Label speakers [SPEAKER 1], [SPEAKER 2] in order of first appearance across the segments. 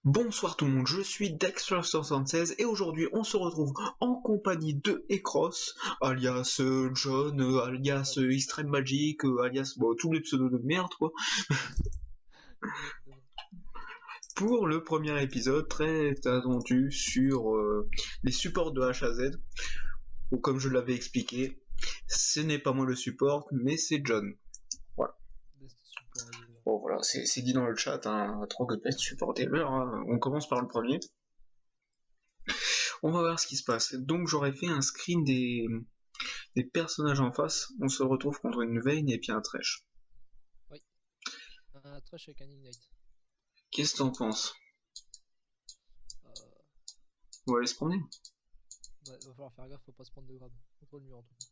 [SPEAKER 1] Bonsoir tout le monde, je suis Dexter76 et aujourd'hui on se retrouve en compagnie de Ecros, alias John, alias Extreme Magic, alias bon, tous les pseudos de merde quoi,
[SPEAKER 2] Exactement.
[SPEAKER 1] pour le premier épisode très attendu sur les supports de HAZ, ou comme je l'avais expliqué, ce n'est pas moi le support, mais c'est John. Voilà.
[SPEAKER 2] Best support ever.
[SPEAKER 1] Bon voilà, c'est dit dans le chat, hein, trop de best support ever, hein. On commence par le premier. On va voir ce qui se passe. Donc j'aurais fait un screen des personnages en face. On se retrouve contre une Vayne et puis un Thresh.
[SPEAKER 2] Oui. Un trash avec un ignite.
[SPEAKER 1] Qu'est-ce que t'en penses?
[SPEAKER 2] Euh,
[SPEAKER 1] On va aller se promener.
[SPEAKER 2] va falloir faire gaffe, faut pas se prendre de grab. Contre le mur en tout cas.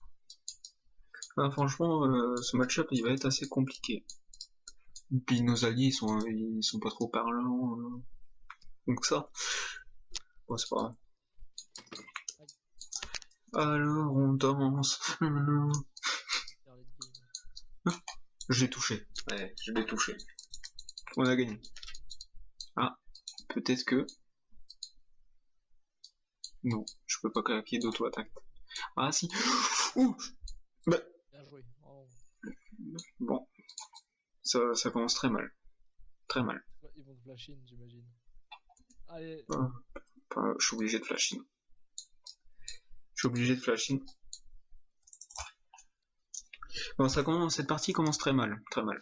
[SPEAKER 1] Ah, franchement, ce match-up il va être assez compliqué. Puis nos alliés ils sont pas trop parlants. Donc ça. Bon, c'est pas grave.
[SPEAKER 2] Aïe,
[SPEAKER 1] Alors on danse.
[SPEAKER 2] faire les game.
[SPEAKER 1] Je l'ai touché. Ouais, je l'ai touché. On a gagné. Ah, peut-être que. Non, je peux pas claquer d'auto-attaque. Ah si. Ouh. Bah,
[SPEAKER 2] Bien joué. Oh.
[SPEAKER 1] bon, ça commence très mal. Très mal.
[SPEAKER 2] Ils vont te flash in, j'imagine. Allez,
[SPEAKER 1] Je suis obligé de flash in. Je suis obligé de flash in. Bon, cette partie commence très mal, très mal.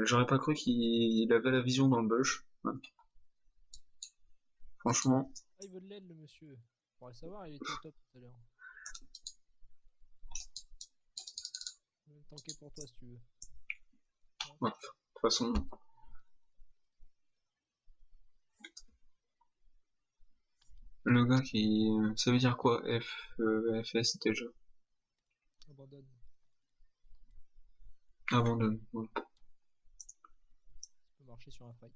[SPEAKER 1] J'aurais pas cru qu'il avait la vision dans le bush. Ouais. Franchement,
[SPEAKER 2] il veut de l'aide le monsieur. Pour le savoir, il était au top tout à l'heure. Je vais le tanker pour toi si tu veux.
[SPEAKER 1] ouais, de toute façon. Le gars qui. Ça veut dire quoi FS déjà?
[SPEAKER 2] Abandonne.
[SPEAKER 1] Abandonne. Ouais.
[SPEAKER 2] Tu peux marcher sur un fight.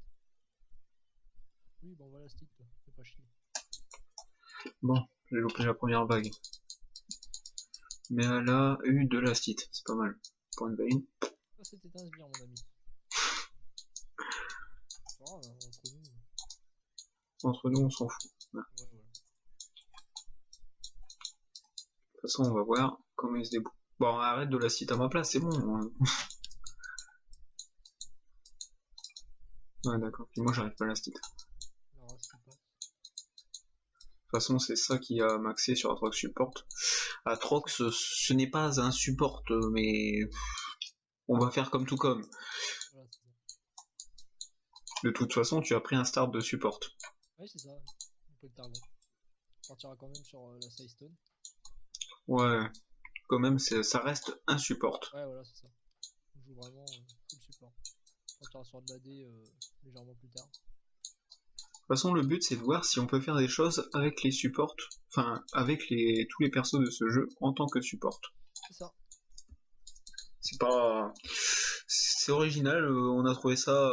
[SPEAKER 2] Oui, bon voilà, stick toi. Fais pas chier.
[SPEAKER 1] Bon, j'ai loupé la première vague. Mais elle a eu de la stit, c'est pas mal. Pour une Vayne.
[SPEAKER 2] Ça c'était un sbire mon ami. Oh, entre nous.
[SPEAKER 1] Entre nous, on s'en fout. Ouais.
[SPEAKER 2] Ouais, voilà.
[SPEAKER 1] De toute façon, on va voir comment il se débrouille. Bon, arrête de la citer à ma place, c'est bon. Ouais, d'accord. Puis moi, j'arrive pas à la citer.
[SPEAKER 2] Alors, ce qui passe.
[SPEAKER 1] De toute façon, c'est ça qui a maxé sur Atrox Support. Atrox, ce n'est pas un support, mais on va faire comme tout comme.
[SPEAKER 2] Voilà, c'est ça.
[SPEAKER 1] De toute façon, tu as pris un start de support.
[SPEAKER 2] Oui, c'est ça. On peut le target. On partira quand même sur la Side Stone.
[SPEAKER 1] Ouais, quand même, ça reste un support.
[SPEAKER 2] Ouais, voilà, c'est ça. On joue vraiment full support. On partira sur de l'AD légèrement plus tard.
[SPEAKER 1] De toute façon, le but, c'est de voir si on peut faire des choses avec les supports, enfin, avec tous les persos de ce jeu en tant que support.
[SPEAKER 2] C'est ça.
[SPEAKER 1] C'est pas... C'est original, on a trouvé ça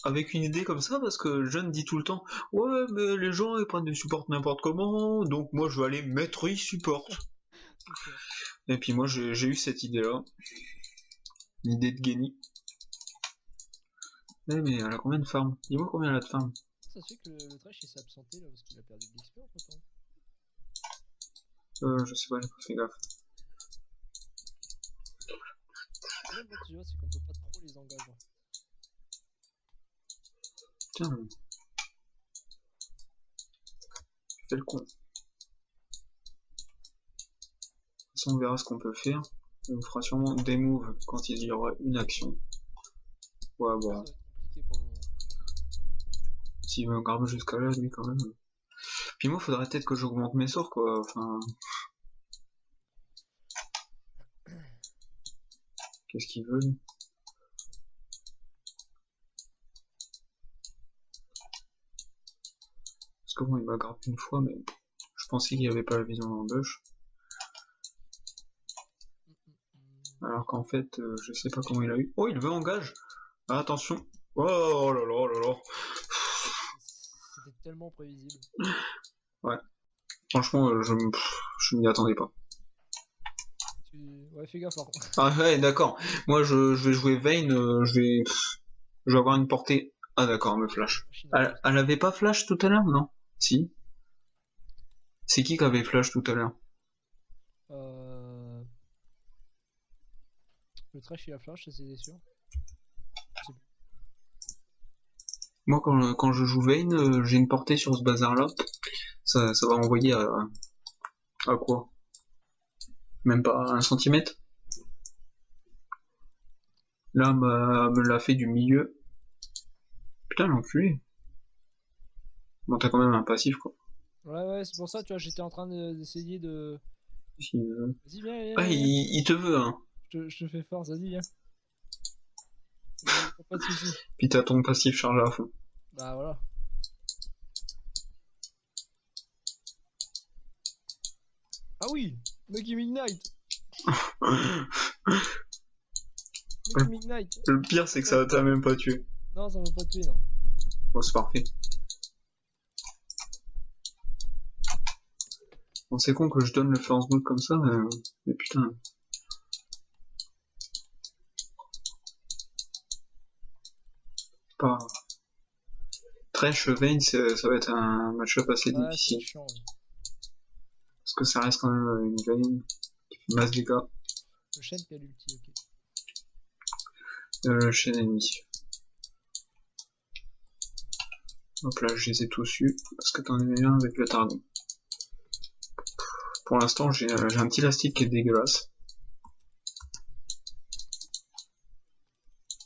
[SPEAKER 1] avec une idée comme ça, parce que John dit tout le temps « Ouais, mais les gens, ils prennent des supports n'importe comment, donc moi, je vais aller mettre support. » Et puis moi, j'ai eu cette idée-là. L'idée de Genny. Mais elle a combien de farms? Dis-moi combien elle a de farms.
[SPEAKER 2] Ça se fait que le trash il s'est absenté là parce qu'il a perdu de l'XP entre temps.
[SPEAKER 1] Je sais pas, j'ai pas fait gaffe.
[SPEAKER 2] Le problème, tu vois, c'est qu'on peut pas trop les engager.
[SPEAKER 1] Tiens. Fais le con. De toute façon, on verra ce qu'on peut faire. On fera sûrement des moves quand il y aura une action. Ouais, bon.
[SPEAKER 2] Ça va être compliqué pour le moment.
[SPEAKER 1] S'il veut garder jusqu'à là, lui, quand même. Puis moi, faudrait peut-être que j'augmente mes sorts, quoi. Enfin. Qu'est-ce qu'il veut, lui? Parce que bon, il m'a gardé une fois, mais je pensais qu'il n'y avait pas la vision dans le bush. Alors qu'en fait, je sais pas comment il a eu. Oh, il veut engage. Ah, attention. Oh là là là là.
[SPEAKER 2] C'était tellement prévisible.
[SPEAKER 1] Ouais. Franchement, je m'y attendais pas.
[SPEAKER 2] Ouais, fais gaffe par contre.
[SPEAKER 1] Ah ouais, d'accord. Moi, je vais jouer Vayne. Je vais avoir une portée Ah d'accord, me flash.
[SPEAKER 2] Machine à
[SPEAKER 1] Elle avait pas flash tout à l'heure, non? Si. C'est qui avait flash tout à l'heure?
[SPEAKER 2] Euh... Le trash il a flash, ça c'est sûr. Je sais plus.
[SPEAKER 1] Moi, quand je joue Vayne, j'ai une portée sur ce bazar-là. Ça va envoyer à quoi? Même pas 1 centimètre? Là, me l'a fait du milieu. Putain, l'enculé. Bon, t'as quand même un passif, quoi.
[SPEAKER 2] Ouais, ouais, c'est pour ça, tu vois, j'étais en train d'essayer de.
[SPEAKER 1] Si,
[SPEAKER 2] Vas-y, viens, viens,
[SPEAKER 1] ah,
[SPEAKER 2] viens, viens.
[SPEAKER 1] il te veut, hein.
[SPEAKER 2] Je te fais force, vas-y, viens. Vas-y, pas de soucis.
[SPEAKER 1] Puis t'as ton passif chargé à fond.
[SPEAKER 2] Bah voilà. Ah oui! Lucky Midnight! Lucky Midnight!
[SPEAKER 1] Le pire, c'est que ça t'a même pas tué.
[SPEAKER 2] Non, ça va pas tuer, non.
[SPEAKER 1] Bon, c'est parfait. Bon, c'est con que je donne le first blood comme ça, mais putain. Pas... Thresh Vayne, ça va être un match-up assez
[SPEAKER 2] Ouais, c'est
[SPEAKER 1] difficile.
[SPEAKER 2] chiant. Ouais.
[SPEAKER 1] Parce que ça reste quand même une Vayne qui fait masse dégâts.
[SPEAKER 2] Le chêne qui a l'ulti, ok.
[SPEAKER 1] Le chaîne ennemi. Hop là, je les ai tous eus, parce que t'en avais un avec le Targon. Pour l'instant, j'ai un petit élastique qui est dégueulasse.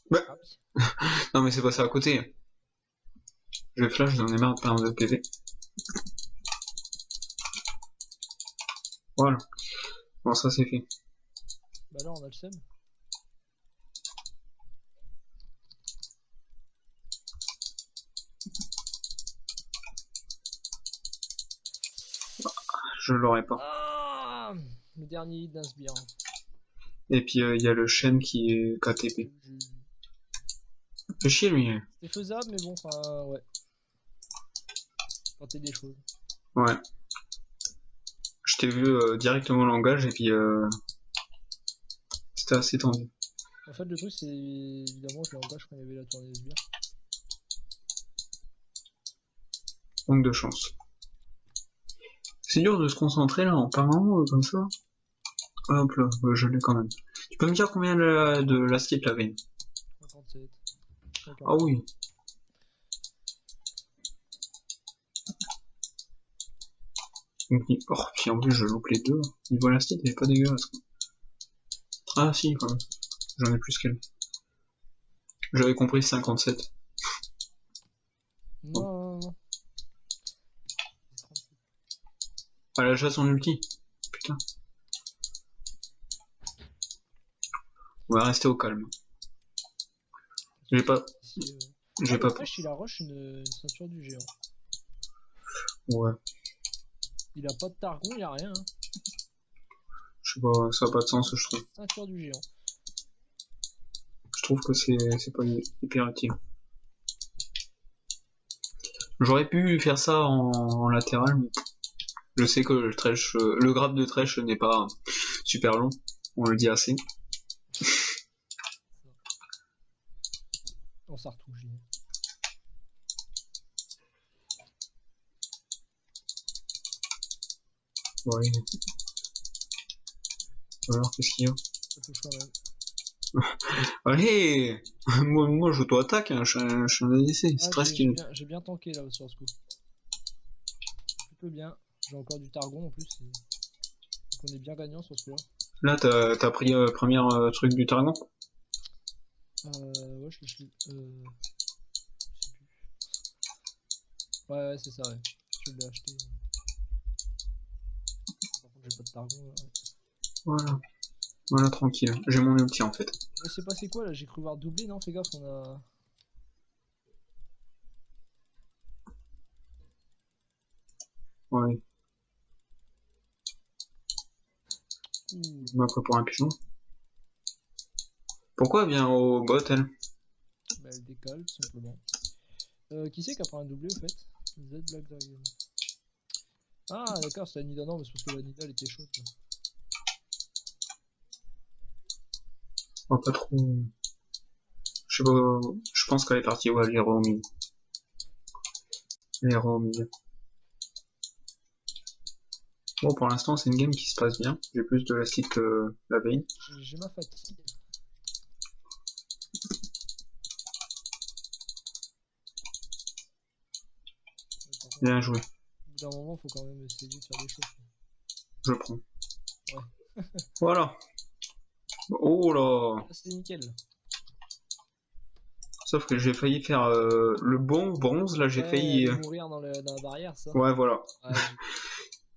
[SPEAKER 1] Bah.
[SPEAKER 2] Ah oui.
[SPEAKER 1] Non mais c'est passé à côté. Je vais flash, j'en ai marre de perdre de PV. Voilà. Bon, ça c'est fait.
[SPEAKER 2] Bah là, on a le seum.
[SPEAKER 1] Je l'aurai pas.
[SPEAKER 2] Ah, le dernier hit d'un sbire.
[SPEAKER 1] Et puis il y a le chêne qui est KTP. Fait chier lui.
[SPEAKER 2] C'était faisable, mais bon, enfin, ouais. Tenter des choses.
[SPEAKER 1] Ouais. Je t'ai vu directement au langage et puis c'était assez tendu.
[SPEAKER 2] En fait, le truc, c'est évidemment, je l'engage quand il y avait la tournée de sbire.
[SPEAKER 1] Manque de chance. C'est dur de se concentrer là en parlant comme ça. Hop là, je l'ai quand même. Tu peux me dire combien de l'assiette la veine?
[SPEAKER 2] 57.
[SPEAKER 1] Ah oui. Oh, puis en plus je loupe les deux. Niveau l'assiette, elle est pas dégueulasse quoi. Ah si, quand même. J'en ai plus qu'elle. J'avais compris 57.
[SPEAKER 2] Non, non, non.
[SPEAKER 1] Ah, elle a déjà son ulti. Putain. On va rester au calme. J'ai pas... J'ai pas...
[SPEAKER 2] Fresh, il a rush une ceinture du géant.
[SPEAKER 1] Ouais.
[SPEAKER 2] Il a pas de Targon, il a rien. Hein.
[SPEAKER 1] Je sais pas, ça a pas de sens, je trouve.
[SPEAKER 2] Ceinture du géant.
[SPEAKER 1] Je trouve que c'est pas hyper utile. J'aurais pu faire ça en latéral, mais je sais que le grab de Thresh n'est pas super long. On le dit assez.
[SPEAKER 2] On s'en retrouve, j'ai.
[SPEAKER 1] Ouais. Alors, qu'est-ce qu'il y a?
[SPEAKER 2] Ça touche quand même.
[SPEAKER 1] Allez. Moi je t'attaque, hein. Je suis un ADC. C'est très skill.
[SPEAKER 2] J'ai bien tanké là sur ce coup. Plutôt bien. J'ai encore du Targon en plus. Donc on est bien gagnant sur ce coup là.
[SPEAKER 1] Là, t'as pris premier truc du Targon?
[SPEAKER 2] Ouais, je l'ai. Je sais plus. Ouais, c'est ça, ouais. Je l'ai acheté. Par contre, j'ai pas de Targon. Ouais.
[SPEAKER 1] Voilà. Voilà, tranquille. J'ai mon ulti en fait.
[SPEAKER 2] Mais c'est passé quoi là? J'ai cru voir doubler, non? Fais gaffe, on a.
[SPEAKER 1] Ouais. Après pour un pigeon. Pourquoi elle vient au bot elle?
[SPEAKER 2] Bah, elle décale tout simplement. Qui c'est qui a pris un doublé au fait? Z Black Dragon. Ah d'accord, c'est la Nida, non, mais c'est parce que la Nida elle était chaude.
[SPEAKER 1] Oh, pas trop. Je Je sais pas, je pense qu'elle est partie, ouais, elle est au milieu. Elle est au milieu. Bon, pour l'instant, c'est une game qui se passe bien. J'ai plus de l'acide que la veille.
[SPEAKER 2] J'ai ma fatigue.
[SPEAKER 1] Bien joué.
[SPEAKER 2] Au bout d'un moment, faut quand même essayer de faire des choses.
[SPEAKER 1] Je prends.
[SPEAKER 2] Ouais.
[SPEAKER 1] Voilà. Oh là.
[SPEAKER 2] C'est nickel.
[SPEAKER 1] Sauf que j'ai failli faire le bon bronze, là j'ai failli...
[SPEAKER 2] mourir dans la barrière, ça.
[SPEAKER 1] Ouais, voilà.
[SPEAKER 2] Ouais,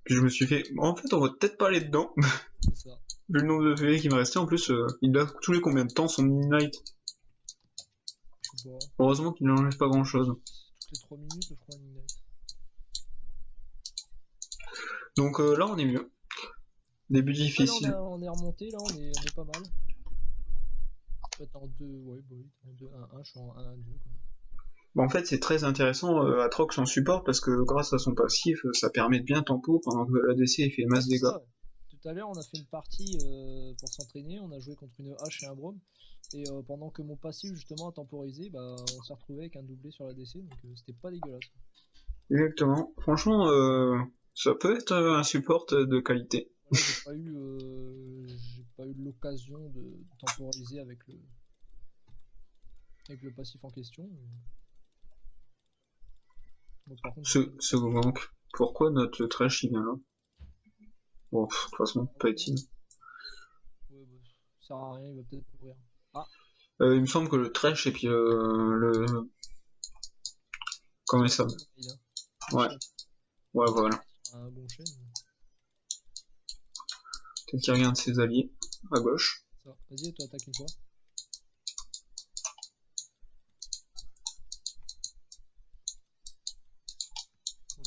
[SPEAKER 1] Puis je me suis fait... En fait, on va peut-être pas aller dedans.
[SPEAKER 2] c'est ça.
[SPEAKER 1] Vu le nombre de PV qui me restait, en plus, il a tous les combien de temps son midnight.
[SPEAKER 2] Je sais pas.
[SPEAKER 1] Heureusement qu'il n'enlève pas grand-chose.
[SPEAKER 2] Toutes les 3 minutes, je crois, midnight.
[SPEAKER 1] Donc là, on est mieux. Début difficile.
[SPEAKER 2] Là, on est remonté, là, on est pas mal. Peut-être en 2, ouais, bah oui, en 2, 1, 1, je suis en 1, 2, quoi.
[SPEAKER 1] Bon, en fait, c'est très intéressant Atrox en support parce que grâce à son passif, ça permet de bien tempo pendant que l'ADC fait masse dégâts.
[SPEAKER 2] Ça, ouais. Tout à l'heure, on a fait une partie pour s'entraîner, on a joué contre une hache et un brome. Et pendant que mon passif justement a temporisé, bah, on s'est retrouvé avec un doublé sur l'ADC, donc c'était pas dégueulasse.
[SPEAKER 1] Exactement. Franchement, ça peut être un support de qualité.
[SPEAKER 2] Voilà, j'ai pas eu l'occasion de temporiser avec le passif en question. Bon, par contre,
[SPEAKER 1] ce manque. Pourquoi notre trash il vient là? Bon, de toute façon, pas utile.
[SPEAKER 2] Ouais, bah, ça sert à rien, il va peut-être mourir. Ah.
[SPEAKER 1] Il me semble que le trash et puis le... Comment ça? Ouais. Ouais, voilà.
[SPEAKER 2] Un bon chêne.
[SPEAKER 1] Peut-être qu'il regarde ses alliés à gauche.
[SPEAKER 2] Vas-y, toi attaque une fois.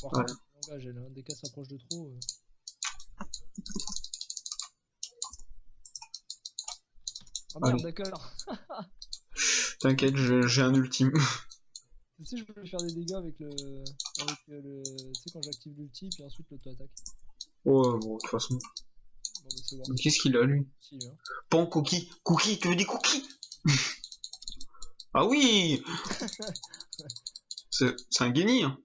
[SPEAKER 2] Bon, par contre, l'engage, elle, hein. Dès qu'elle s'approche de trop. Ah merde, d'accord.
[SPEAKER 1] T'inquiète, j'ai un ultime.
[SPEAKER 2] Tu sais, je peux faire des dégâts avec le. Tu sais, quand j'active l'ulti, puis ensuite l'auto-attaque.
[SPEAKER 1] Oh, bon, de toute façon.
[SPEAKER 2] Bon, bah, c'est bon.
[SPEAKER 1] Qu'est-ce qu'il a, lui?
[SPEAKER 2] Si, hein.
[SPEAKER 1] Pan cookie. Cookie, tu veux des cookies? Ah oui. C'est un génie, hein.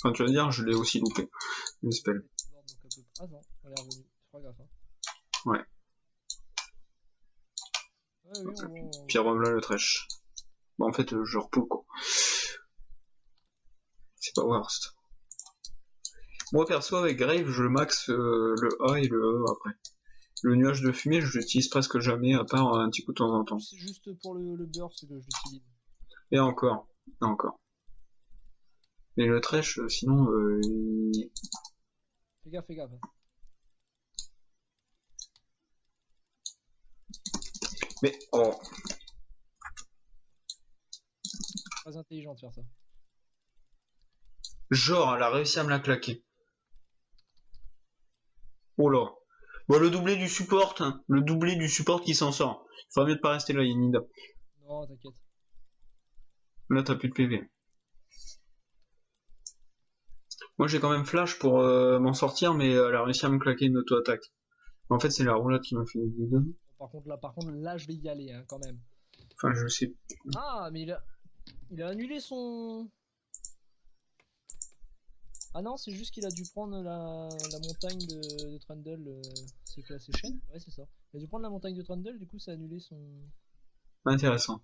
[SPEAKER 1] Enfin, tu vas dire, je l'ai aussi loupé. Le spell.
[SPEAKER 2] Ah non, elle est revenue. C'est pas grave. Hein.
[SPEAKER 1] Ouais.
[SPEAKER 2] Oui,
[SPEAKER 1] Puis là le trash. Bon, en fait, je repoule quoi. C'est pas worst. Moi, perso, avec Grave, je max le A et le E après. Le nuage de fumée, je l'utilise presque jamais, à part un petit coup de temps en temps.
[SPEAKER 2] C'est juste pour le burst que je l'utilise.
[SPEAKER 1] Et encore. Et encore. Et le trash, sinon, il...
[SPEAKER 2] Fais gaffe, fais gaffe.
[SPEAKER 1] Mais, oh.
[SPEAKER 2] Pas intelligent de faire ça.
[SPEAKER 1] Genre, elle a réussi à me la claquer. Oh là. Bon, le doublé du support, hein. Le doublé du support qui s'en sort. Il faudrait mieux de pas rester là, Yanida.
[SPEAKER 2] Non, t'inquiète.
[SPEAKER 1] Là, t'as plus de PV. Moi, j'ai quand même flash pour m'en sortir, mais elle a réussi à me claquer une auto-attaque. En fait, c'est la roulade qui m'a fait des dégâts.
[SPEAKER 2] Par contre, là, je vais y aller, hein, quand même.
[SPEAKER 1] Enfin, je sais.
[SPEAKER 2] Ah, mais il a annulé son... Ah non, c'est juste qu'il a dû prendre la montagne de Trundle. C'est quoi, c'est Shen? Ouais, c'est ça. Il a dû prendre la montagne de Trundle, du coup, ça a annulé son...
[SPEAKER 1] Intéressant.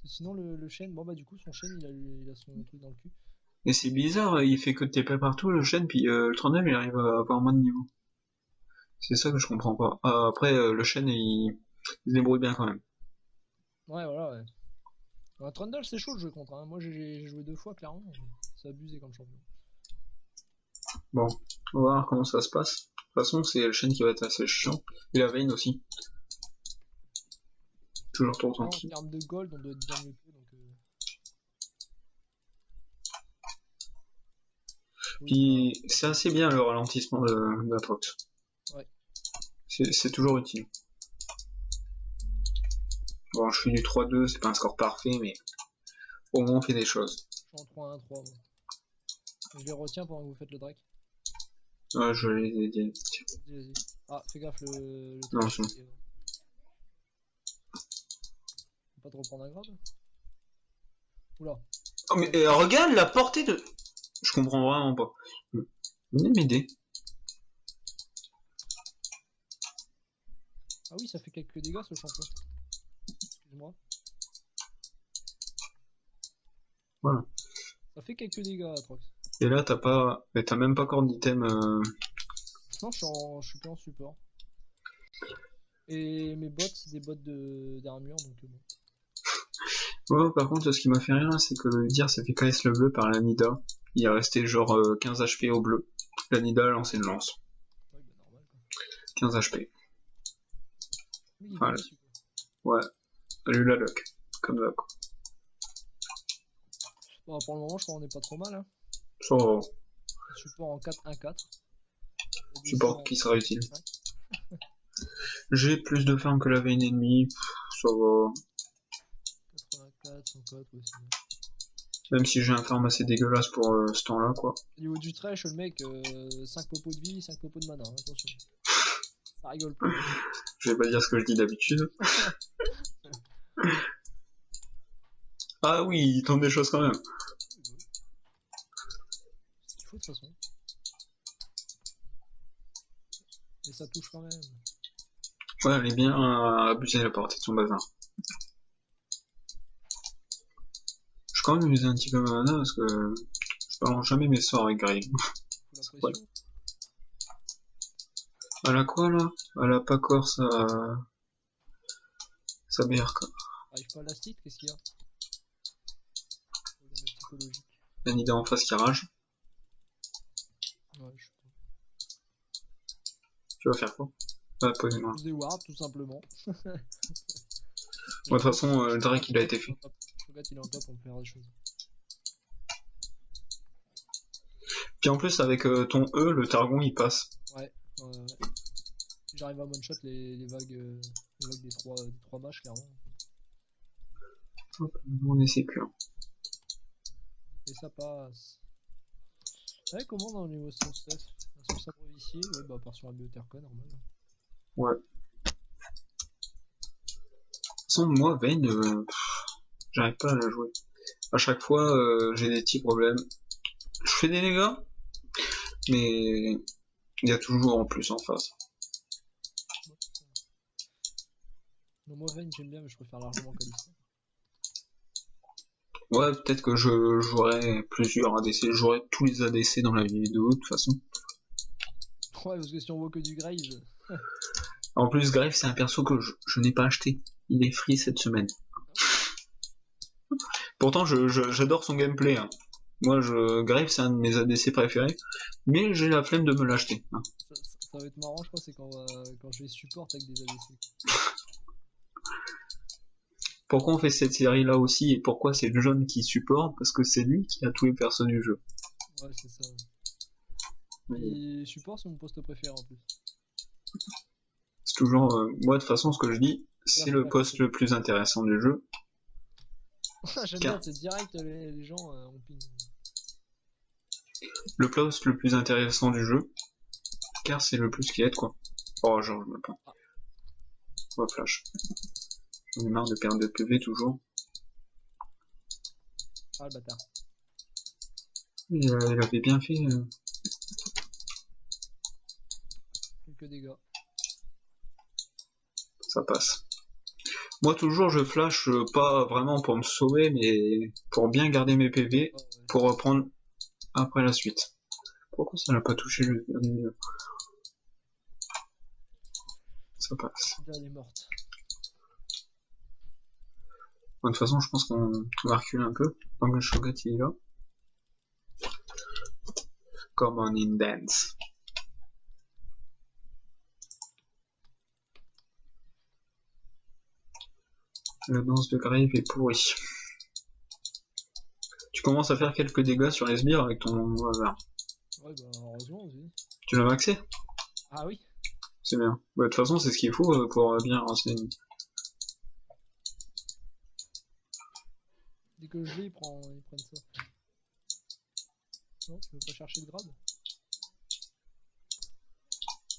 [SPEAKER 2] Sinon, le Shen, bon bah du coup, son Shen, il a son truc dans le cul.
[SPEAKER 1] Et c'est bizarre, il fait que TP partout le chêne, puis le Trundle il arrive à avoir moins de niveau. C'est ça que je comprends pas. Après, le chêne il se débrouille bien quand même.
[SPEAKER 2] Ouais, voilà, ouais. Ouais, Trundle, c'est chaud de jouer contre. Hein. Moi, j'ai joué 2 fois, clairement. C'est abusé comme champion.
[SPEAKER 1] Bon, on va voir comment ça se passe. De toute façon, c'est le chêne qui va être assez chiant. Et la Vayne aussi. Toujours trop tranquille.
[SPEAKER 2] En termes de gold, on doit être bien mieux que donc.
[SPEAKER 1] Puis c'est assez bien le ralentissement de la Trox.
[SPEAKER 2] Ouais.
[SPEAKER 1] C'est toujours utile. Bon, je suis du 3-2, c'est pas un score parfait, mais au moins on fait des choses.
[SPEAKER 2] Je suis en 3-1-3. Bon. Je les retiens pendant que vous faites le Drake.
[SPEAKER 1] Ouais, je les ai dit.
[SPEAKER 2] Vas-y. Ah, fais gaffe, le
[SPEAKER 1] non, je...
[SPEAKER 2] Faut pas te reprendre un grab. Oula.
[SPEAKER 1] Oh, mais regarde la portée de... Je comprends vraiment pas. Venez m'aider.
[SPEAKER 2] Ah oui, ça fait quelques dégâts ce champion. Excuse-moi.
[SPEAKER 1] Voilà.
[SPEAKER 2] Ça fait quelques dégâts, Atrox.
[SPEAKER 1] Et là, t'as pas... Mais t'as même pas encore d'item...
[SPEAKER 2] Non, je suis plus en support. Et mes bots, c'est des bots d'armure, donc bon.
[SPEAKER 1] Ouais, par contre, ce qui m'a fait rire, c'est que le dire ça fait KS le bleu par l'Anida. Il est resté genre 15 HP au bleu. L'Anida a lancé une lance.
[SPEAKER 2] Ouais, bah normal quoi.
[SPEAKER 1] 15 HP.
[SPEAKER 2] Oui, il est
[SPEAKER 1] Voilà.
[SPEAKER 2] dessus,
[SPEAKER 1] Ouais. Salut la luck. Comme ça, quoi.
[SPEAKER 2] Bon, pour le moment, je crois qu'on est pas trop mal. Hein.
[SPEAKER 1] Ça va.
[SPEAKER 2] Support en 4-1-4.
[SPEAKER 1] Support qui sera utile. J'ai plus de farm que la veine ennemie. Ça va.
[SPEAKER 2] 84, 104, ouais, c'est bon.
[SPEAKER 1] Même si j'ai un farm assez dégueulasse pour ce temps-là, quoi.
[SPEAKER 2] Au niveau du trash, le mec, 5 popos de vie, 5 popos de mana, hein, attention. Ça rigole pas.
[SPEAKER 1] Je vais pas dire ce que je dis d'habitude. Ah oui, il tombe des choses quand même.
[SPEAKER 2] C'est ce qu'il faut de toute façon. Mais ça touche quand même.
[SPEAKER 1] Ouais, elle est bien abuser la portée de son bazar. Je vais quand même user un petit peu ma mana parce que je balance jamais mes sorts avec Grave.
[SPEAKER 2] Faut la pression.
[SPEAKER 1] Elle a quoi là? Elle a pas corps sa BR quoi.
[SPEAKER 2] Arrive pas à la stick, qu'est-ce qu'il y a? Problème psychologique.
[SPEAKER 1] L'Anida en face qui rage.
[SPEAKER 2] Ouais, je sais pas.
[SPEAKER 1] Tu vas faire quoi? Ah, posez-moi.
[SPEAKER 2] Des wards, tout simplement.
[SPEAKER 1] De toute façon, le Drake il a été fait.
[SPEAKER 2] Shogat il est en top pour me faire des choses.
[SPEAKER 1] Puis en plus, avec ton E, le Targon il passe.
[SPEAKER 2] Ouais. J'arrive à one shot les vagues des trois matchs, clairement.
[SPEAKER 1] Hop, on est sécure.
[SPEAKER 2] Et ça passe. Ouais, comment dans le niveau 107? Un sabre vicié? Ouais, bah, à part sur un bioterca, normal.
[SPEAKER 1] Ouais. De toute façon, moi, Vayne, j'arrive pas à la jouer. À chaque fois, j'ai des petits problèmes. Je fais des dégâts, mais il y a toujours en plus en face.
[SPEAKER 2] Non, moi, Vayne, j'aime bien, mais je préfère largement Kalista.
[SPEAKER 1] Ouais, peut-être que je jouerai plusieurs ADC. Je jouerai tous les ADC dans la vidéo, de toute façon.
[SPEAKER 2] Ouais, parce que si on voit que du Grave.
[SPEAKER 1] En plus, Grave, c'est un perso que je n'ai pas acheté. Il est free cette semaine. Pourtant, j'adore son gameplay. Hein. Moi, Grave, c'est un de mes ADC préférés. Mais j'ai la flemme de me l'acheter. Hein.
[SPEAKER 2] Ça va être marrant, je crois, c'est quand je vais support avec des ADC.
[SPEAKER 1] Pourquoi on fait cette série là aussi et pourquoi c'est John qui supporte? Parce que c'est lui qui a tous les persos du jeu.
[SPEAKER 2] Ouais, c'est ça. Et support, c'est mon poste préféré en plus.
[SPEAKER 1] C'est toujours. Moi, de toute façon, ce que je dis, c'est le poste le plus intéressant du jeu.
[SPEAKER 2] J'aime bien, c'est direct, les gens on ping.
[SPEAKER 1] Le poste le plus intéressant du jeu, car c'est le plus qui aide quoi. Oh, genre, je me prends. Oh, flash. J'en ai marre de perdre de PV toujours.
[SPEAKER 2] Ah, le bâtard.
[SPEAKER 1] Il avait bien fait.
[SPEAKER 2] Quelques dégâts.
[SPEAKER 1] Ça passe. Moi, toujours, je flash pas vraiment pour me sauver, mais pour bien garder mes PV,
[SPEAKER 2] ouais.
[SPEAKER 1] pour reprendre après la suite. Pourquoi ça n'a pas touché le dernier? Ça passe.
[SPEAKER 2] Elle est morte.
[SPEAKER 1] Bon, de toute façon, je pense qu'on va reculer un peu. Donc le Shogat il est là. Come on in dance. La danse de Grave est pourrie. Tu commences à faire quelques dégâts sur les sbires avec ton hasard.
[SPEAKER 2] Ouais, bah heureusement aussi.
[SPEAKER 1] Tu l'as maxé?
[SPEAKER 2] Ah oui.
[SPEAKER 1] C'est bien. Bah, de toute façon, c'est ce qu'il faut pour bien renseigner.
[SPEAKER 2] Dès que je l'ai, ils prennent ça. Non, tu veux pas chercher de grade?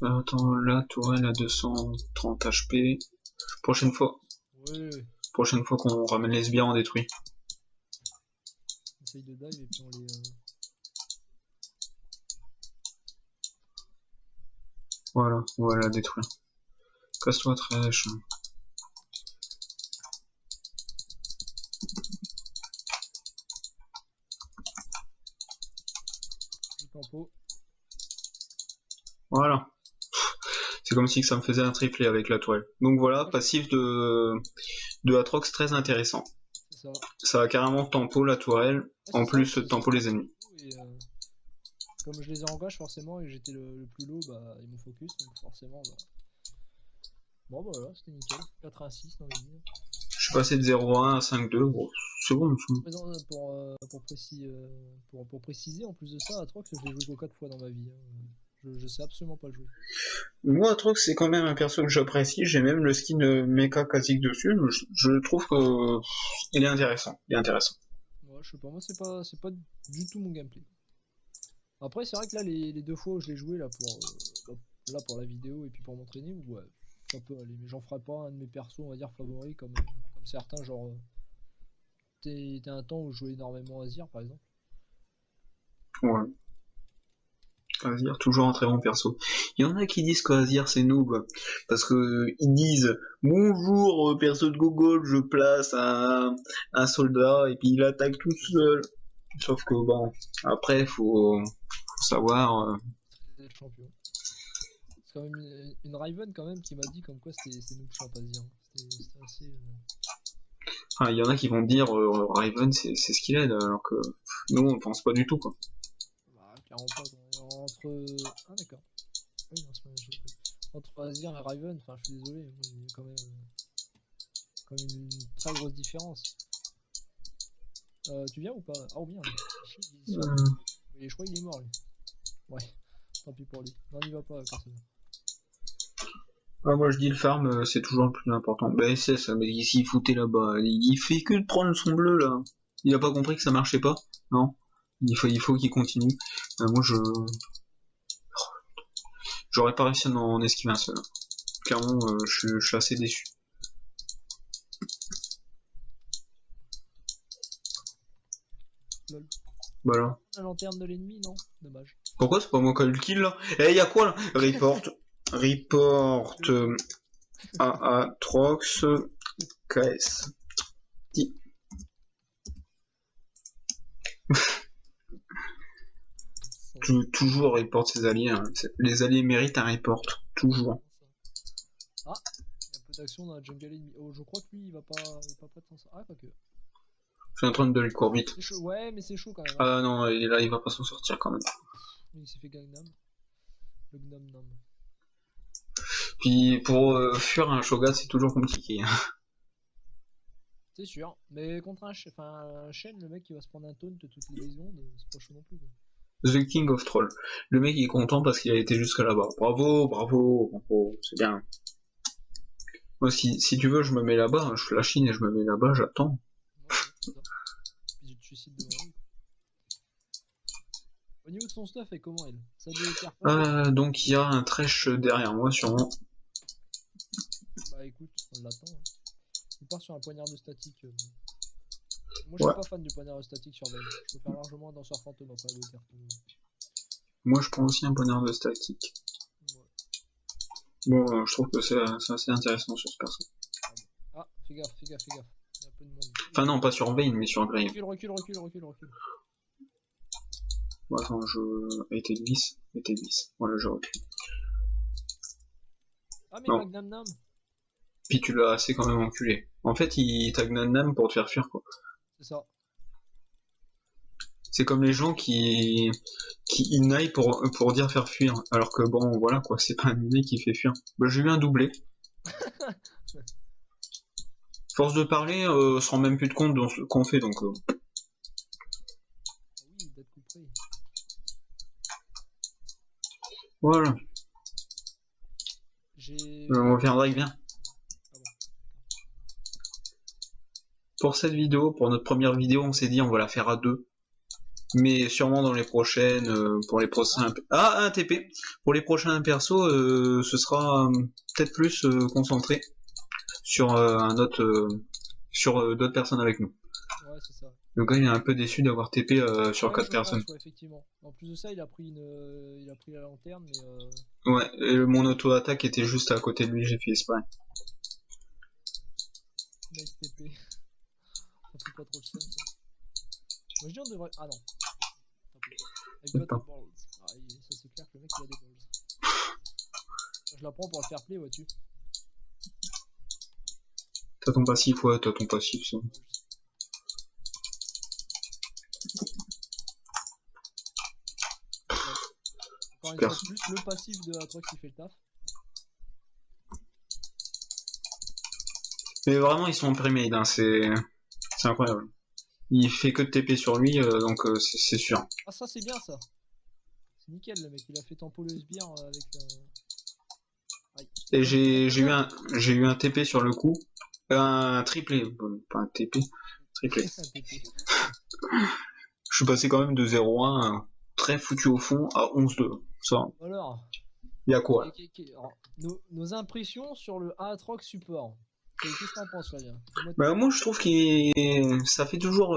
[SPEAKER 1] Attends, la tourelle à 230 HP. Prochaine fois.
[SPEAKER 2] Ouais.
[SPEAKER 1] Prochaine fois qu'on ramène les sbires, on détruit.
[SPEAKER 2] On essaye de dive et puis on les...
[SPEAKER 1] Voilà, on va la détruire. Casse-toi, Trèche.
[SPEAKER 2] tempo.
[SPEAKER 1] Voilà. C'est comme si ça me faisait un triplé avec la toile. Donc voilà, passif de Atrox très intéressant.
[SPEAKER 2] C'est ça.
[SPEAKER 1] Ça va carrément tempo la tourelle, en plus tempo les ennemis.
[SPEAKER 2] Et comme je les ai en gauche forcément et que j'étais le plus low, bah ils m'ont focus, donc forcément bah... Bon bah voilà, c'était nickel. 86 dans les lignes.
[SPEAKER 1] Je suis passé de 0,1 à 5,2, bon, c'est bon.
[SPEAKER 2] Pour préciser, en plus de ça, Atrox, je l'ai joué que 4 fois dans ma vie. Hein. Je sais absolument pas le jouer.
[SPEAKER 1] Moi, Atrox, c'est quand même un perso que j'apprécie. J'ai même le skin Mecha Kha'Zix dessus. Je trouve que il est intéressant.
[SPEAKER 2] Ouais, je sais pas, moi c'est pas du tout mon gameplay. Après, c'est vrai que là, les 2 fois où je l'ai joué là pour la vidéo et puis pour m'entraîner, ouais, ça peut aller. Mais j'en ferai pas un de mes persos, on va dire, favoris comme certains, genre. T'es un temps où je jouais énormément Azir par exemple.
[SPEAKER 1] Ouais. Azir, toujours un très bon perso. Il y en a qui disent qu'Azir c'est noob, parce que ils disent bonjour perso de Gogol, je place un soldat et puis il attaque tout seul. Sauf que bon, après faut savoir.
[SPEAKER 2] C'est le champion. C'est quand même une Riven quand même qui m'a dit comme quoi c'était noob champ Azir. C'était assez.
[SPEAKER 1] Il y en a qui vont dire Riven c'est ce qu'il est, alors que nous on pense pas du tout quoi.
[SPEAKER 2] Bah, clairement pas. Entre. Ah d'accord. Oui, non, c'est pas entre Azir et Riven, enfin je suis désolé, il y a quand même une très grosse différence. Tu viens ou pas? Oh merde. Je crois qu'il est mort lui. Ouais, tant pis pour lui. Non, il va pas personne.
[SPEAKER 1] Ah, moi je dis le farm c'est toujours le plus important. Bah SS, mais ici il foutait là-bas, il fait que de prendre son bleu là. Il a pas compris que ça marchait pas? Non. Il faut qu'il continue. Moi j'aurais pas réussi à en esquiver un seul. Clairement je suis assez déçu.
[SPEAKER 2] Lol.
[SPEAKER 1] Voilà.
[SPEAKER 2] La lanterne de l'ennemi, non? Dommage.
[SPEAKER 1] Pourquoi c'est pas moi qui ai eu le kill là? Eh, y'a quoi là? Report Atrox KS. Toujours report ses alliés. Hein. Les alliés méritent un report. Toujours.
[SPEAKER 2] Ah, il y a un peu d'action dans la jungle ennemie. Oh, je crois que lui il va pas prêter sans ça. Ah, quoique.
[SPEAKER 1] Je suis en train de le courir vite.
[SPEAKER 2] C'est chaud, ouais, mais c'est chaud quand même. Hein.
[SPEAKER 1] Ah non, là il va pas s'en sortir quand même.
[SPEAKER 2] Il s'est fait Gangnam. Le Gnam Nam.
[SPEAKER 1] Puis pour fuir un Shogun, c'est toujours compliqué.
[SPEAKER 2] C'est sûr, mais contre un chêne, le mec qui va se prendre un taunt toutes les secondes, c'est pas chaud non plus. Quoi.
[SPEAKER 1] The King of Troll. Le mec il est content parce qu'il a été jusqu'à là-bas. Bravo, c'est bien. Moi si tu veux je me mets là-bas, je flash in et je me mets là-bas, j'attends.
[SPEAKER 2] Ouais, c'est ça. Puis tu te suicides devant lui. Au niveau de son stuff, et comment elle? Ça déterre pas.
[SPEAKER 1] Donc il y a un Thresh derrière moi sûrement.
[SPEAKER 2] Bah écoute, on l'attend. Hein. Il part sur un poignard de statique. Moi je suis pas fan du poignard de statique sur Vayne. Je préfère largement un danseur fantôme après le terre.
[SPEAKER 1] Moi je prends aussi un poignard de statique. Ouais. Bon, je trouve que c'est assez intéressant sur ce perso.
[SPEAKER 2] Ah, fais gaffe. Il y a un peu de monde.
[SPEAKER 1] Enfin non, pas sur Vayne, mais sur Grey.
[SPEAKER 2] Recule.
[SPEAKER 1] Bon, attends, été glisse. Voilà, je recule.
[SPEAKER 2] Ah mais Magnam Nam.
[SPEAKER 1] Puis tu l'as assez quand même enculé. En fait, il tag Nam pour te faire fuir quoi.
[SPEAKER 2] C'est ça.
[SPEAKER 1] C'est comme les gens qui innaillent pour dire faire fuir. Alors que bon, voilà quoi, c'est pas un innaille qui fait fuir. Bah, j'ai eu un doublé. Force de parler, on se rend même plus de compte de ce qu'on fait donc.
[SPEAKER 2] Oui, d'être compris.
[SPEAKER 1] Voilà. On reviendra bien. Ah bon. Pour cette vidéo, pour notre première vidéo, on s'est dit on va la faire à 2. Mais sûrement dans les prochaines, pour les prochains... Ah, un TP. Pour les prochains persos, ce sera peut-être plus concentré sur un autre sur d'autres personnes avec nous.
[SPEAKER 2] Ouais, c'est ça.
[SPEAKER 1] Donc là, il est un peu déçu d'avoir TP sur
[SPEAKER 2] Ouais,
[SPEAKER 1] 4
[SPEAKER 2] je
[SPEAKER 1] personnes.
[SPEAKER 2] pense, ouais, effectivement. En plus de ça, il a pris la lanterne, mais
[SPEAKER 1] Ouais, et mon auto-attaque était juste à côté de lui, j'ai fait exprès.
[SPEAKER 2] nice TP. Ça fout pas trop le seum, ça. Moi, je dis on devrait. Ah non. Tant pis. I've got
[SPEAKER 1] Pas.
[SPEAKER 2] the balls. Ah, ça, c'est clair que le mec, il a des balls. Je la prends pour le fair play, vois-tu.
[SPEAKER 1] T'as ton passif, ouais, t'as ton passif, ça.
[SPEAKER 2] Ouais, encore une
[SPEAKER 1] Super.
[SPEAKER 2] fois de plus, le passif de Atrox, il fait le taf.
[SPEAKER 1] Mais vraiment, ils sont en pré-made, hein, c'est incroyable. Il fait que de TP sur lui, donc c'est sûr.
[SPEAKER 2] Ah, ça, c'est bien, ça. C'est nickel, le mec. Il a fait tempo le sbire avec le. Aïe.
[SPEAKER 1] Et j'ai eu un TP sur le coup. Un triplé, pas un TP, triplé.
[SPEAKER 2] Un TP.
[SPEAKER 1] Je suis passé quand même de 0-1, très foutu au fond, à 11-2. Ça,
[SPEAKER 2] Alors,
[SPEAKER 1] y a quoi?
[SPEAKER 2] alors, nos impressions sur le Aatrox support. Qu'est-ce que t'en penses, Flavien?
[SPEAKER 1] Bah, moi, je trouve ça fait toujours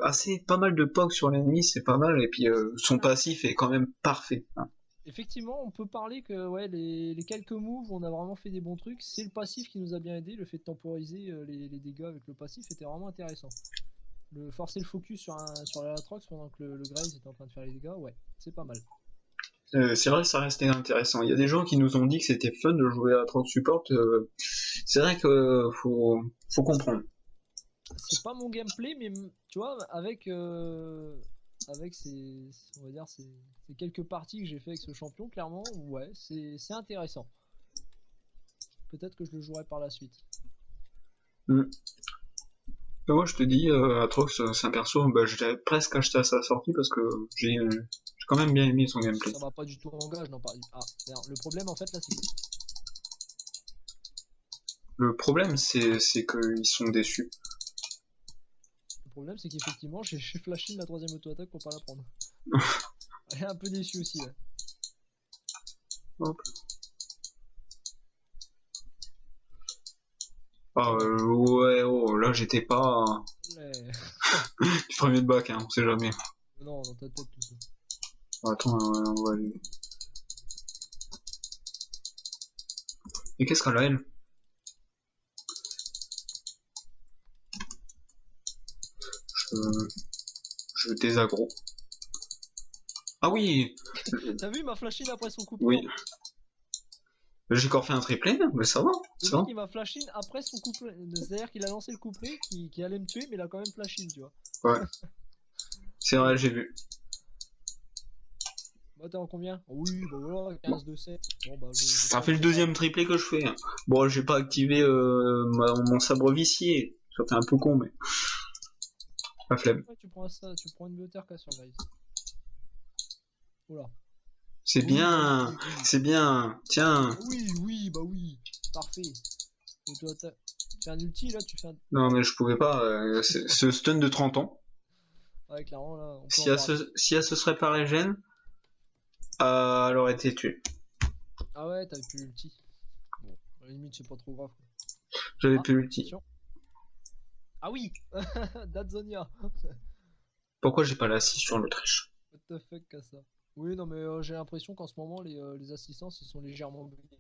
[SPEAKER 1] assez pas mal de poke sur l'ennemi, c'est pas mal. Et puis son passif est quand même parfait, hein.
[SPEAKER 2] Effectivement, on peut parler que ouais, les quelques moves, on a vraiment fait des bons trucs. C'est le passif qui nous a bien aidé. Le fait de temporiser les dégâts avec le passif était vraiment intéressant. Forcer le focus sur la Latrox pendant que le Graze était en train de faire les dégâts, ouais, c'est pas mal.
[SPEAKER 1] C'est vrai que ça restait intéressant. Il y a des gens qui nous ont dit que c'était fun de jouer à 30 support. C'est vrai que faut comprendre.
[SPEAKER 2] C'est pas mon gameplay, mais tu vois, avec on va dire, ces quelques parties que j'ai fait avec ce champion, clairement, ouais, c'est intéressant. Peut-être que je le jouerai par la suite.
[SPEAKER 1] Mm. Moi, je te dis, Atrox, c'est un perso, bah, je l'avais presque acheté à sa sortie parce que j'ai quand même bien aimé son gameplay.
[SPEAKER 2] Ça va pas du tout en gage, non pas. Ah, merde, le problème en fait là, c'est
[SPEAKER 1] Le problème, c'est qu'ils sont déçus.
[SPEAKER 2] le problème, c'est qu'effectivement, j'ai flashé la troisième auto-attaque pour pas la prendre. Elle est un peu déçue aussi. Ouais.
[SPEAKER 1] Hop. Ah, ouais, oh, là, j'étais pas du premier de bac, hein, on sait jamais.
[SPEAKER 2] Non, dans ta tête tout ça.
[SPEAKER 1] Attends, on va aller. Et qu'est-ce qu'elle a, elle? Je désaggro. Ah oui!
[SPEAKER 2] T'as vu, il m'a flashé après son coup
[SPEAKER 1] Oui. J'ai encore fait un triplé, mais ça va.
[SPEAKER 2] Le mec il m'a flashé après son couplet. C'est-à-dire qu'il a lancé le couplet qui allait me tuer, mais il a quand même flashé, tu vois.
[SPEAKER 1] Ouais. C'est vrai, j'ai vu.
[SPEAKER 2] Bah t'es en combien? Oui, bah voilà, 15 de 7. Bon, bah,
[SPEAKER 1] Ça fait le deuxième triplé que je fais. Bon, j'ai pas activé mon sabre vicié. Ça fait un peu con, mais. La flemme.
[SPEAKER 2] Ouais, tu prends ça, tu prends une BOTRK sur Rise. Oula.
[SPEAKER 1] C'est
[SPEAKER 2] Oui,
[SPEAKER 1] bien,
[SPEAKER 2] oui, oui.
[SPEAKER 1] c'est bien. Tiens.
[SPEAKER 2] Oui, bah oui. Parfait. Et toi, tu fais un ulti là, tu fais un.
[SPEAKER 1] Non, mais je pouvais pas. Ce stun de 30 ans.
[SPEAKER 2] Ouais, clairement là, on peut
[SPEAKER 1] Si
[SPEAKER 2] en
[SPEAKER 1] elle
[SPEAKER 2] parler.
[SPEAKER 1] se serait pas régène, elle aurait été tuée.
[SPEAKER 2] Ah ouais, t'avais plus l'ulti. Bon, à la limite, c'est pas trop grave. Quoi.
[SPEAKER 1] J'avais
[SPEAKER 2] Ah,
[SPEAKER 1] plus l'ulti.
[SPEAKER 2] attention. Ah oui Dadzonia.
[SPEAKER 1] Pourquoi j'ai pas l'assis sur l'Autriche?
[SPEAKER 2] What the fuck qu'à ça. Oui, non, mais j'ai l'impression qu'en ce moment, les assistances, ils sont légèrement buggés.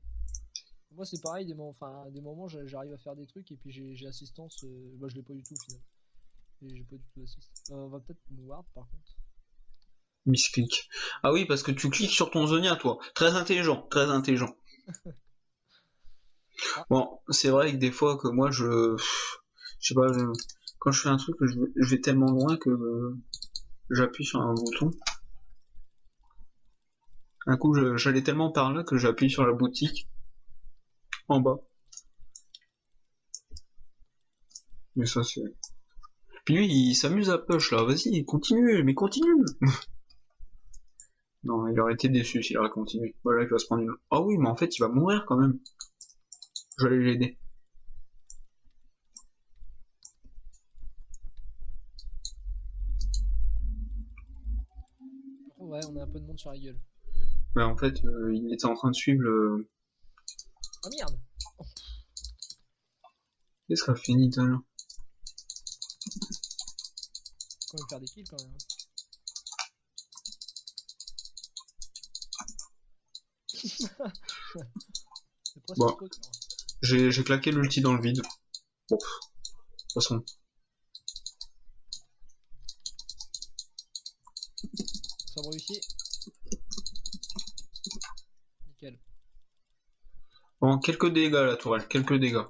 [SPEAKER 2] Moi, c'est pareil, des moments, j'arrive à faire des trucs et puis j'ai assistance. Bah, je l'ai pas du tout au final. Et j'ai pas du tout d'assist. On va peut-être ward par contre.
[SPEAKER 1] Misclick. Ah oui, parce que tu cliques sur ton Zonia, toi. Très intelligent, très intelligent.
[SPEAKER 2] Ah.
[SPEAKER 1] Bon, c'est vrai que des fois que moi, je sais pas, quand je fais un truc, je vais tellement loin que j'appuie sur un bouton. Un coup, j'allais tellement par là que j'appuie sur la boutique en bas. Mais ça, c'est. Puis lui, il s'amuse à push là. Vas-y, continue, mais continue. Non, il aurait été déçu s'il aurait continué. Voilà, il va se prendre une. Ah oui, mais en fait, il va mourir quand même. J'allais l'aider.
[SPEAKER 2] Ouais, on a un peu de monde sur la gueule.
[SPEAKER 1] Mais en fait, il était en train de suivre le.
[SPEAKER 2] Ah merde.
[SPEAKER 1] Qu'est-ce qu'a fait Nidal?
[SPEAKER 2] quand même faire des kills quand même. C'est presque
[SPEAKER 1] Bon.
[SPEAKER 2] trop dur.
[SPEAKER 1] J'ai claqué l'ulti dans le vide. Bon, de toute façon.
[SPEAKER 2] Ça me réussit. Nickel.
[SPEAKER 1] Bon, quelques dégâts la tourelle, quelques dégâts.
[SPEAKER 2] Ouais.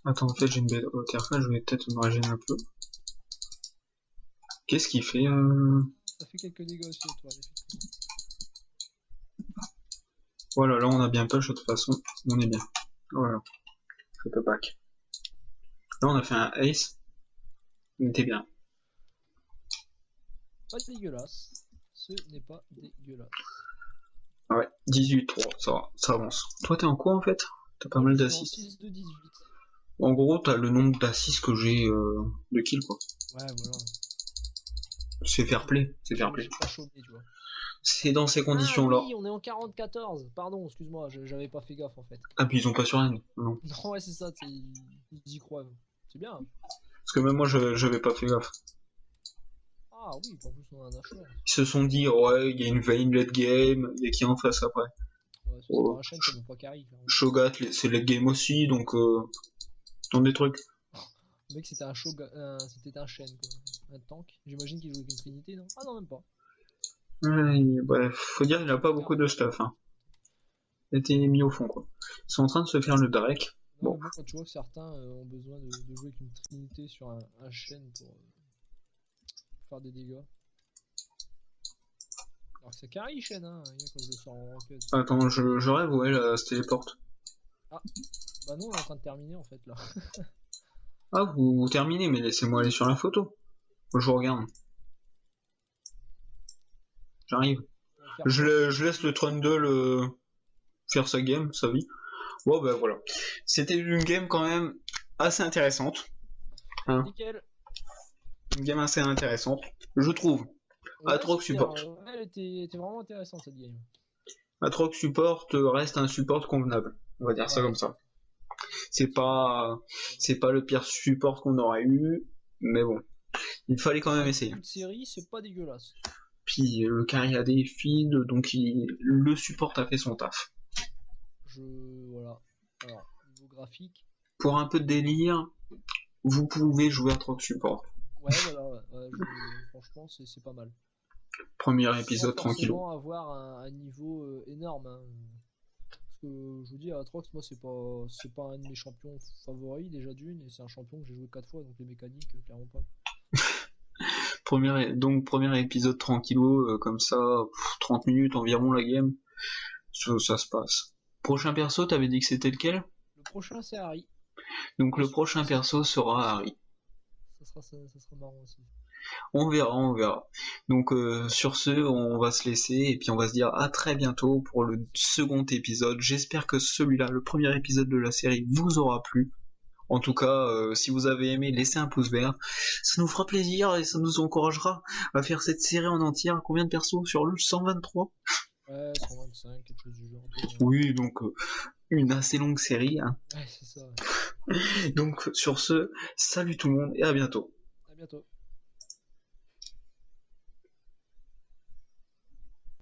[SPEAKER 1] Attends, en fait j'ai une bête au terrain, je vais peut-être me régénérer un peu. Qu'est-ce qu'il fait
[SPEAKER 2] Ça fait quelques dégâts aussi toi, effectivement.
[SPEAKER 1] Voilà, là on a bien push de toute façon, on est bien. Voilà, je te back. Là on a fait un ace, on était bien.
[SPEAKER 2] Pas dégueulasse. Ce n'est pas dégueulasse.
[SPEAKER 1] Ah ouais, 18-3, ça va, ça avance. Toi t'es en quoi en fait? T'as pas mal d'assists.
[SPEAKER 2] 6 de 18.
[SPEAKER 1] En gros t'as le nombre d'assists que j'ai de kills quoi.
[SPEAKER 2] Ouais, voilà.
[SPEAKER 1] C'est fair play, c'est fair play.
[SPEAKER 2] J'ai pas chômé, tu vois.
[SPEAKER 1] C'est dans ces conditions-là.
[SPEAKER 2] Ah oui, on est en 44. Pardon, excuse-moi, j'avais pas fait gaffe en fait.
[SPEAKER 1] Ah puis ils ont pas sur N, non.
[SPEAKER 2] Non, ouais, c'est ça, ils y croient. C'est bien.
[SPEAKER 1] Parce que même moi j'avais pas fait gaffe.
[SPEAKER 2] Ah oui, en plus on a un achat.
[SPEAKER 1] Ils se sont dit, ouais, il y a une vein late game, il y a qui en face après.
[SPEAKER 2] Ouais, c'est pas un chaîne, ça veut pas carry.
[SPEAKER 1] Shogat, c'est late game aussi, donc dans des trucs.
[SPEAKER 2] Le mec, c'était un c'était un chaîne, quoi. Un tank. J'imagine qu'il jouait avec une trinité, non? Ah non, même pas.
[SPEAKER 1] Ouais, bref, faut dire, il a pas beaucoup de stuff. Hein. Il a été mis au fond, quoi. Ils sont en train de se faire le Drake.
[SPEAKER 2] Non,
[SPEAKER 1] Bon.
[SPEAKER 2] mais bon, quand tu vois que certains ont besoin de jouer avec une trinité sur un chaîne pour faire des dégâts. Alors que ça carry chaîne, hein, quand je le sors en ranked.
[SPEAKER 1] Attends, je rêve, ouais, là, se téléporte.
[SPEAKER 2] Ah, bah non, on est en train de terminer en fait là.
[SPEAKER 1] Ah, vous terminez, mais laissez-moi aller sur la photo. Je vous regarde. J'arrive. Je laisse le Trundle faire sa game, sa vie. Bon, bah voilà. C'était une game quand même assez intéressante. Hein.
[SPEAKER 2] Nickel.
[SPEAKER 1] Une game assez intéressante, je trouve.
[SPEAKER 2] Ouais,
[SPEAKER 1] Atrox Support.
[SPEAKER 2] Ouais, elle était vraiment intéressante cette game.
[SPEAKER 1] Atrox Support reste un support convenable. On va dire ça comme ça. C'est pas le pire support qu'on aurait eu, mais bon. Il fallait quand même essayer.
[SPEAKER 2] Toute série, c'est pas dégueulasse.
[SPEAKER 1] Puis le carry a des feeds, donc le support a fait son taf.
[SPEAKER 2] Voilà. Alors, niveau graphique.
[SPEAKER 1] Pour un peu de délire, vous pouvez jouer Atrox Support.
[SPEAKER 2] Ouais, voilà. Franchement, c'est pas mal.
[SPEAKER 1] Premier épisode
[SPEAKER 2] sans
[SPEAKER 1] tranquillou.
[SPEAKER 2] forcément avoir un niveau énorme. Hein. Parce que je vous dis, Atrox, moi, c'est pas un de mes champions favoris déjà d'une, et c'est un champion que j'ai joué 4 fois, donc les mécaniques, clairement pas.
[SPEAKER 1] Premier épisode tranquillou, comme ça, 30 minutes environ la game, ça se passe. Prochain perso, t'avais dit que c'était lequel?
[SPEAKER 2] Le prochain, c'est Harry.
[SPEAKER 1] Donc le prochain perso sera Harry.
[SPEAKER 2] Ça sera marrant aussi.
[SPEAKER 1] On verra. Donc sur ce, on va se laisser et puis on va se dire à très bientôt pour le second épisode. J'espère que celui-là, le premier épisode de la série, vous aura plu. En tout cas, si vous avez aimé, laissez un pouce vert. Ça nous fera plaisir et ça nous encouragera à faire cette série en entière. Combien de persos sur le 123?
[SPEAKER 2] Ouais, 125, quelque chose du genre.
[SPEAKER 1] Oui, donc une assez longue série. Hein.
[SPEAKER 2] Ouais, c'est ça. Ouais.
[SPEAKER 1] Donc sur ce, salut tout le monde et à bientôt.
[SPEAKER 2] À bientôt.